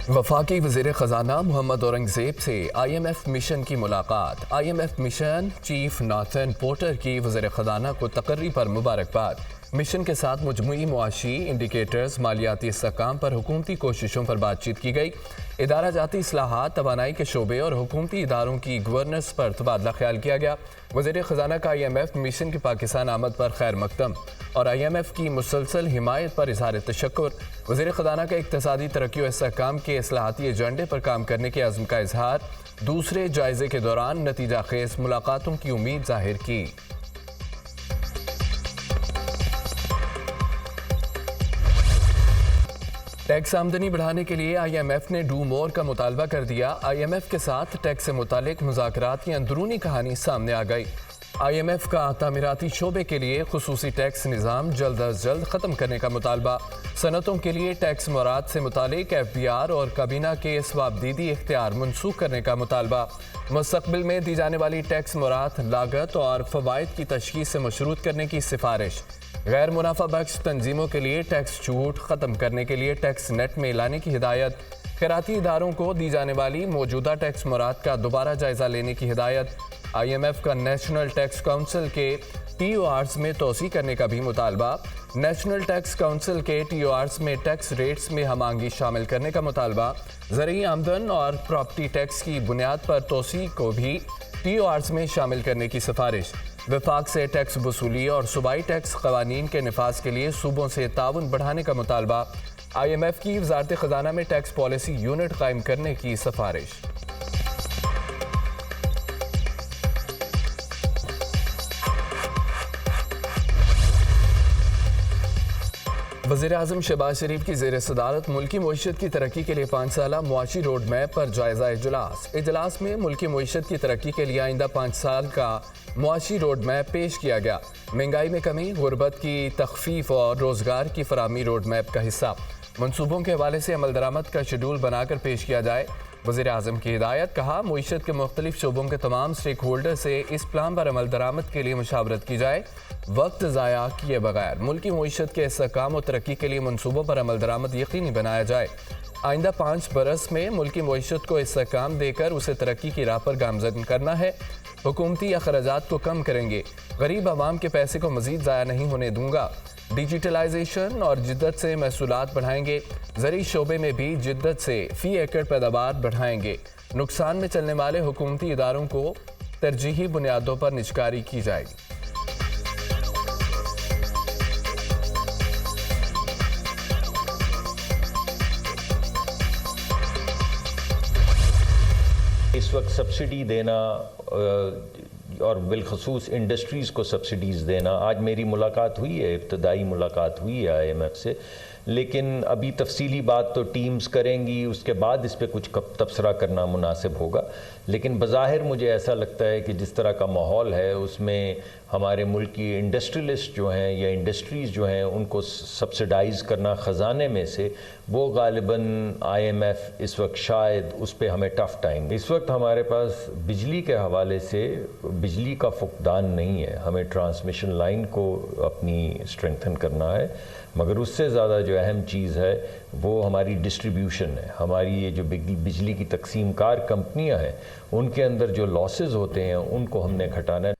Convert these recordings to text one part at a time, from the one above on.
वफाकी वज़ीर ख़ज़ाना मोहम्मद औरंगज़ेब से IMF मिशन की मुलाकात। IMF mission chief Nathan porter की वज़ीर ख़ज़ाना को तकर्री पर मुबारकबाद। मिशन के साथ मजमूई मुआशी इंडिकेटर्स, मालियाती इस्तेहकाम पर हुकूमती कोशिशों पर बातचीत की गई। इदारा जाती इस्लाहात, तवानाई के शोबे और हुकूमती इदारों की गवर्नेंस पर तबादला ख्याल किया गया। वज़ीर ख़ज़ाना का IMF मिशन की पाकिस्तान आमद पर खैर मकदम और IMF की मुसलसल हिमायत पर इज़हार तशक्कुर। वज़ीर ख़ज़ाना का इक़्तिसादी तरक्की और इस्तेहकाम के इस्लाहाती एजेंडे पर काम करने के अज़्म का इजहार। दूसरे जायज़े के दौरान नतीजा खेज़ मुलाकातों की उम्मीद जाहिर की। टैक्स आमदनी बढ़ाने के लिए IMF ने डू मोर का मुतालबा कर दिया। IMF के साथ टैक्स से मुतालिक मुज़ाकरात की अंदरूनी कहानी सामने आ गई। IMF का तामीराती शोबे के लिए खुसूसी टैक्स निज़ाम जल्द अज जल्द ख़त्म करने का मुतालबा। सनतों के लिए टैक्स मुराद से मुतालिक FBR और काबीना के स्वाबदीदी इख्तियार मनसूख करने का मुतालबा। मुस्तक़बिल में दी जाने वाली टैक्स मुराद लागत और फ़वाइद की तशख़ीस से मशरूत करने की सिफारिश। गैर मुनाफा बख्श तंजीमों के लिए टैक्स छूट ख़त्म करने के लिए टैक्स नेट में लाने की हिदायत। खैराती इदारों को दी जाने वाली मौजूदा टैक्स मुराद का दोबारा जायज़ा लेने की हिदायत। IMF का नेशनल टैक्स काउंसिल के TORs में तोसी करने का भी मुतालबा। नेशनल टैक्स काउंसिल के TORs में टैक्स रेट्स में हम आहंगी शामिल करने का मुतालबा। ज़रूरी आमदन और प्रॉपर्टी टैक्स की बुनियाद पर तोसी को भी TORs में शामिल करने की सिफारिश। वफाक से टैक्स वसूली और सूबाई टैक्स क़वानीन के नफाज के लिए सूबों से ताउन बढ़ाने का मुतालबा। IMF की वज़ारत ख़ज़ाना में टैक्स पॉलिसी यूनिट कायम करने की सिफारिश। वज़ीर आज़म शहबाज शरीफ की ज़ेर सदारत मुल्की मईशत की तरक्की के लिए 5 साला मुआशी रोड मैप पर जायज़ा इजलास। इजलास में मुल्की मईशत की तरक्की के लिए आइंदा 5 साल का मुआशी रोड मैप पेश किया गया। महंगाई में कमी, गुर्बत की तखफीफ और रोज़गार की फराहमी रोड मैप का हिस्सा। मनसूबों के हवाले से अमल दरामद का शेड्यूल बनाकर पेश किया जाए। वज़ीर आज़म की हिदायत। कहा, मईशत के मुख्तलिफ शोबों के तमाम स्टेक होल्डर से इस प्लान पर अमल दरामद के लिए मुशावरत की जाए। वक्त ज़ाया किए बगैर मुल्की मईशत के इस्तेहकाम और तरक्की के लिए मनसूबों पर अमल दरामद यकीनी बनाया जाए। आइंदा 5 बरस में मुल्की मईशत को इस्तेहकाम देकर उसे तरक्की की राह पर गामज़न करना है। हुकूमती अखराजात को कम करेंगे। गरीब आवाम के पैसे को मज़ीद ज़ाया नहीं होने दूंगा। डिजिटलाइजेशन और जिद्दत से महसूलात बढ़ाएंगे। ज़री शोबे में भी जिद्दत से फ़ी एकड़ पैदावार बढ़ाएंगे। नुकसान में चलने वाले हुकूमती इदारों को तरजीही बुनियादों पर निजकारी की जाएगी। इस वक्त सब्सिडी देना और बिलखसूस इंडस्ट्रीज़ को सब्सिडीज़ देना, आज मेरी मुलाकात हुई है, इब्तदाई मुलाकात हुई है IMF से, लेकिन अभी तफसीली बात तो टीम्स करेंगी, उसके बाद इस पर कुछ तबसरा करना मुनासिब होगा। लेकिन बज़ाहिर मुझे ऐसा लगता है कि जिस तरह का माहौल है उसमें हमारे मुल्क की इंडस्ट्रियलिस्ट जो हैं या इंडस्ट्रीज़ जो हैं उनको सब्सिडाइज़ करना ख़जाने में से, वो गालिबन IMF इस वक्त शायद उस पर हमें टफ़ टाइम। इस वक्त हमारे पास बिजली के हवाले से बिजली का फुकदान नहीं है। हमें ट्रांसमिशन लाइन को अपनी स्ट्रेंथन करना है, मगर उससे ज़्यादा जो अहम चीज़ है वो हमारी डिस्ट्रीब्यूशन है। हमारी ये जो बिजली की तकसीम कार कंपनियाँ हैं उनके अंदर जो लॉसेस होते हैं उनको हमने घटाना है।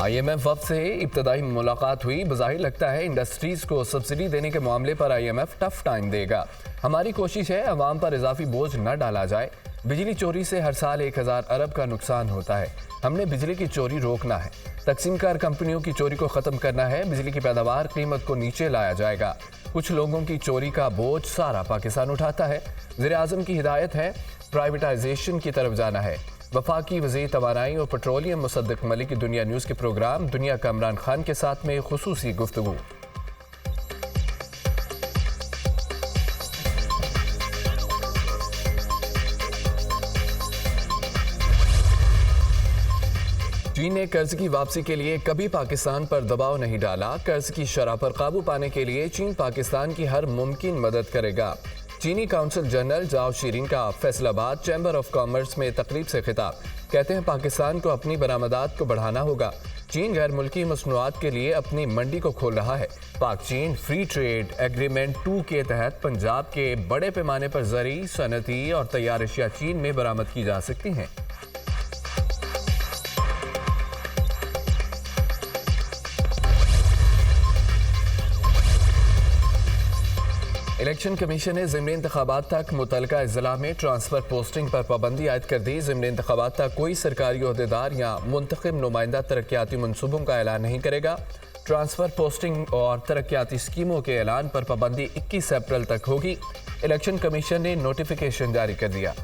IMF वक्त से इब्तदाई मुलाकात हुई। बज़ाहिर लगता है इंडस्ट्रीज़ को सब्सिडी देने के मामले पर IMF टफ टाइम देगा। हमारी कोशिश है अवाम पर इजाफी बोझ न डाला जाए। बिजली चोरी से हर साल 1000 अरब का नुकसान होता है। हमने बिजली की चोरी रोकना है। तकसीम कार कंपनियों की चोरी को ख़त्म करना है। बिजली की पैदावार कीमत को नीचे लाया जाएगा। कुछ लोगों की चोरी का बोझ सारा पाकिस्तान उठाता है। वज़ीर आज़म की हिदायत है, प्राइवेटाइजेशन की तरफ जाना है। वफाकी वज़ीर तवानाई और पेट्रोलियम मुसद्दिक मलिक की दुनिया न्यूज़ के प्रोग्राम दुनिया का इमरान खान के साथ में खुसूसी गुफ्तगू। चीन ने कर्ज की वापसी के लिए कभी पाकिस्तान पर दबाव नहीं डाला। कर्ज की शरह पर काबू पाने के लिए चीन पाकिस्तान की हर मुमकिन मदद करेगा। चीनी काउंसिल जनरल जाओ शीरिन का फैसलाबाद चैम्बर ऑफ कॉमर्स में तकरीब से खिताब। कहते हैं पाकिस्तान को अपनी बरामदात को बढ़ाना होगा। चीन गैर मुल्की मसनूआत के लिए अपनी मंडी को खोल रहा है। पाक चीन फ्री ट्रेड एग्रीमेंट 2 के तहत पंजाब के बड़े पैमाने पर ज़री, सनती और तैयार अशिया चीन में बरामद की जा सकती हैं। इलेक्शन कमीशन ने ज़िमनी इंतखाबात तक मुतलका अज़ला में ट्रांसफ़र पोस्टिंग पर पाबंदी आयद कर दी। ज़िमनी इंतखाबात तक कोई सरकारी ओहदेदार या मुंतखब नुमाइंदा तरक्याती मनसूबों का ऐलान नहीं करेगा। ट्रांसफ़र पोस्टिंग और तरक्याती स्कीमों के ऐलान पर पाबंदी 21 अप्रैल तक होगी। इलेक्शन कमीशन ने नोटिफिकेशन जारी कर दिया।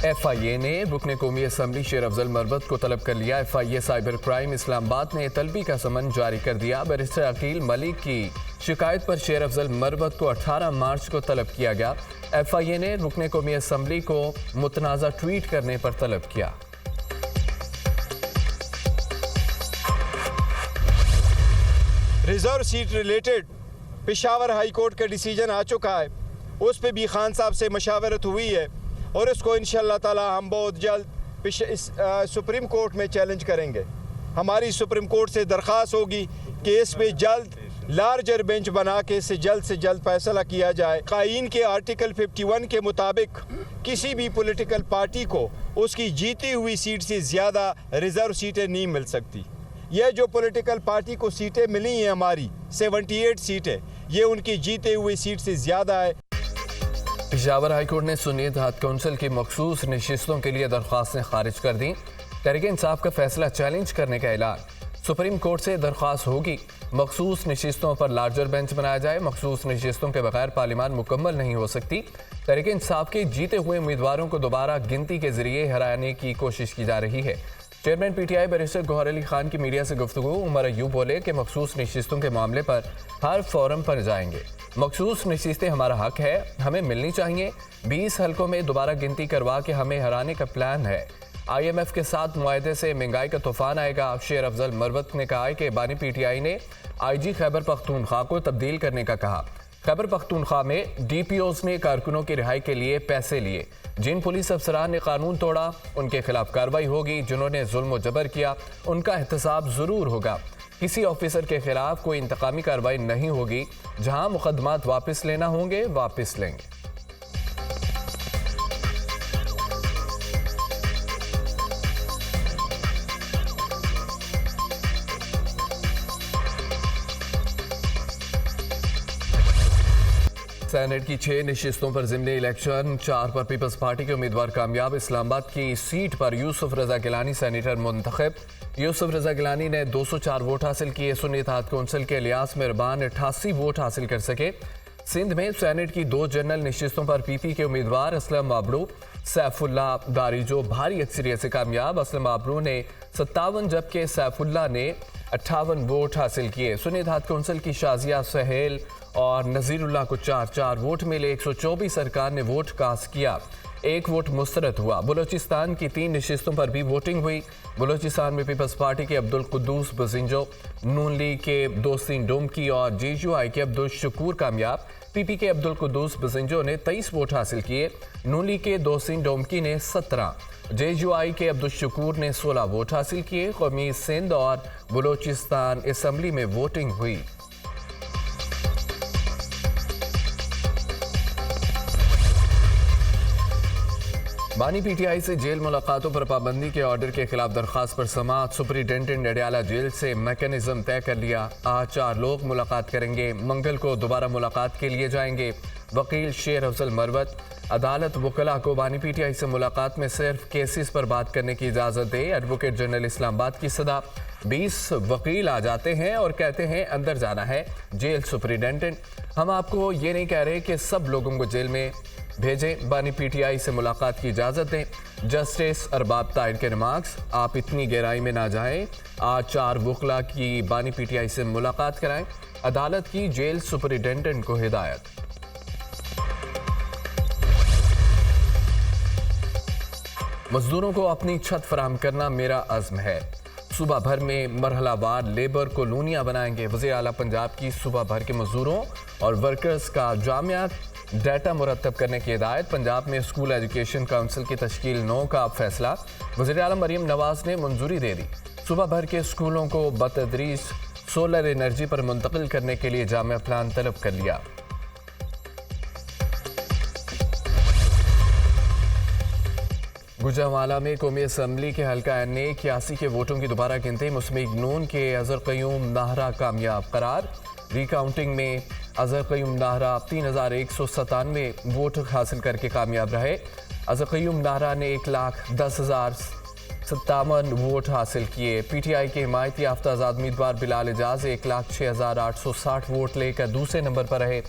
FIA ने रुकने कौमी असम्बली शेर अफजल मरवत को तलब कर लिया। FIA साइबर क्राइम इस्लामाबाद ने तलबी का समन जारी कर दिया। बैरिस्टर अकील मलिक की शिकायत पर शेर अफजल मरवत को 18 मार्च को तलब किया गया। FIA ने रुकने कौमी असम्बली को मुतनाज़ा ट्वीट करने पर तलब किया। Reserve seat related Peshawar high court का डिसीजन आ चुका है, उस पर भी खान साहब से मशावरत हुई है और इसको इंशाअल्लाह ताला हम बहुत जल्द सुप्रीम कोर्ट में चैलेंज करेंगे। हमारी सुप्रीम कोर्ट से दरख्वास्त होगी कि इस पे जल्द लार्जर बेंच बना के इसे जल्द से जल्द फैसला किया जाए। कायीन के आर्टिकल 51 के मुताबिक किसी भी पॉलिटिकल पार्टी को उसकी जीती हुई सीट से ज़्यादा रिजर्व सीटें नहीं मिल सकती। यह जो पॉलिटिकल पार्टी को सीटें मिली हैं हमारी 78 सीटें, ये उनकी जीते हुई सीट से ज़्यादा है। पेशावर हाईकोर्ट ने सुन्नी इत्तेहाद कौंसिल की मखसूस नशिस्तों के लिए दरख्वास्तें खारिज कर दी। तहरीक इंसाफ का फैसला चैलेंज करने का ऐलान। सुप्रीम कोर्ट से दरख्वास्त होगी मखसूस नशिस्तों पर लार्जर बेंच बनाया जाए। मखसूस नशिस्तों के बगैर पार्लियामान मुकम्मल नहीं हो सकती। तहरीक इंसाफ के जीते हुए उम्मीदवारों को दोबारा गिनती के जरिए हराने की कोशिश की जा रही है। Chairman PTI barrister Gauhar Ali Khan की मीडिया से गुफ्तगू। उमर अयूब बोले कि मखसूस नशिस्तों के मामले पर हर फोरम पर जाएंगे। मखसूस नशिस्तें हमारा हक है, हमें मिलनी चाहिए। 20 हलकों में दोबारा गिनती करवा के हमें हराने का प्लान है। IMF के साथ मुआहदे से महंगाई का तूफान आएगा। शेर अफजल मरवत ने कहा कि बानी PTI ने IG खैबर पख्तूनख्वा को तब्दील करने का कहा। खैबर पख्तूनख्वा में DPOs ने कारकुनों की रिहाई के लिए पैसे लिए। जिन पुलिस अफसरान ने कानून तोड़ा उनके खिलाफ कार्रवाई होगी। जिन्होंने जुल्म व जबर किया उनका एहतसाब ज़रूर होगा। किसी ऑफिसर के खिलाफ कोई इंतकामी कार्रवाई नहीं होगी। जहां मुकदमात वापस लेना होंगे वापस लेंगे। सेनेट की 6 नशिस्तों पर ज़िमनी इलेक्शन, 4 पर पीपल्स पार्टी के उम्मीदवार कामयाब। इस्लामाबाद की सीट पर यूसुफ रजा गिलानी सेनेटर मुंतखब। यूसुफ रजा गिलानी ने 204 वोट हासिल किए। सुन्नी इत्तेहाद कौंसिल के इलियास मेहरबान 88 वोट हासिल कर सके। सिंध में सेनेट की 2 जनरल नशिस्तों पर PP के उम्मीदवार असलम आबरू सैफुल्ला दारिजो भारी अक्सरियत से कामयाब। असलम आबरू ने 57 जबकि सैफुल्ला ने 58 वोट हासिल किए। सुन्नी इत्तेहाद कौंसिल की शाजिया सहेल और नज़ीरुल्लाह को 4-4 वोट मिले। 124 अरकान ने वोट कास्ट किया, 1 वोट मुस्तरद हुआ। बलोचिस्तान की 3 नशिस्तों पर भी वोटिंग हुई। बलोचिस्तान में पीपल्स पार्टी के अब्दुल कुद्दूस बजिंजो, नून लीग के दोस्तीन डोमकी और JUI के अब्दुल शकूर कामयाब। PP के अब्दुल कुद्दूस बजिंजो ने 23 वोट हासिल किए। नून लीग के दोस्तीन डोमकी ने 17, JUI के अब्दुल शकूर ने 16 वोट हासिल किए। कौमी सिंध और बलोचिस्तान असम्बली में वोटिंग हुई। बानी PTI से जेल मुलाकातों पर पाबंदी के ऑर्डर के खिलाफ दरख्वास्त पर समाअत। सुपरिटेंडेंट अडयाला जेल से मैकेनिज्म तय कर लिया। आज 4 लोग मुलाकात करेंगे। मंगल को दोबारा मुलाकात के लिए जाएंगे। वकील शेर अफजल मरवत। अदालत वकला को बानी PTI से मुलाकात में सिर्फ केसेस पर बात करने की इजाज़त दे। एडवोकेट जनरल इस्लामाबाद की सदा। 20 वकील आ जाते हैं और कहते हैं अंदर जाना है। जेल सुपरिटेंडेंट, हम आपको ये नहीं कह रहे कि सब लोगों को जेल में भेजें। बानी PTI से मुलाकात की इजाज़त दें। जस्टिस अरबाब ताहिर के रिमार्क्स, आप इतनी गहराई में ना जाएं। आज 4 वकला की बानी PTI से मुलाकात कराएं। अदालत की जेल सुपरिटेंडेंट को हिदायत। मजदूरों को अपनी छत फराहम करना मेरा अज़्म है। सूबा भर में मरहलावार लेबर कॉलोनियां बनाएंगे। वज़ीर आला पंजाब की सूबा भर के मजदूरों और वर्कर्स का जामिया डाटा मुरतब करने की हिदायत। पंजाब में स्कूल एजुकेशन काउंसिल की तश्कील 9 का फैसला। वज़ीर आलम मरीम नवाज ने मंजूरी दे दी। सूबा भर के स्कूलों को बतदरीज सोलर एनर्जी पर मुंतकिल करने के लिए जामिया प्लान तलब कर लिया। गुजरांवाला में कौमी असम्बली के हल्का NA 81 के वोटों की दोबारा गिनती। मुस्लिम नून के अजहर क़य्यूम नाहरा कामयाब करार। रिकाउंटिंग में अजहर क़य्यूम नाहरा 3197 वोट हासिल करके कामयाब रहे। अजहर क़य्यूम नाहरा ने 1,10,057 वोट हासिल किए। PTI के हिमायती याफ्ता आज़ाद उम्मीदवार बिलाल एजाज 1,06,860 वोट लेकर दूसरे नंबर पर रहे।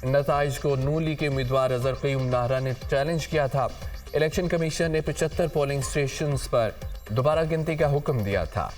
नताइज को नून लीग के उम्मीदवार अजहर क़य्यूम नाहरा ने चैलेंज किया था। इलेक्शन कमीशन ने 75 पोलिंग स्टेशंस पर दोबारा गिनती का हुक्म दिया था।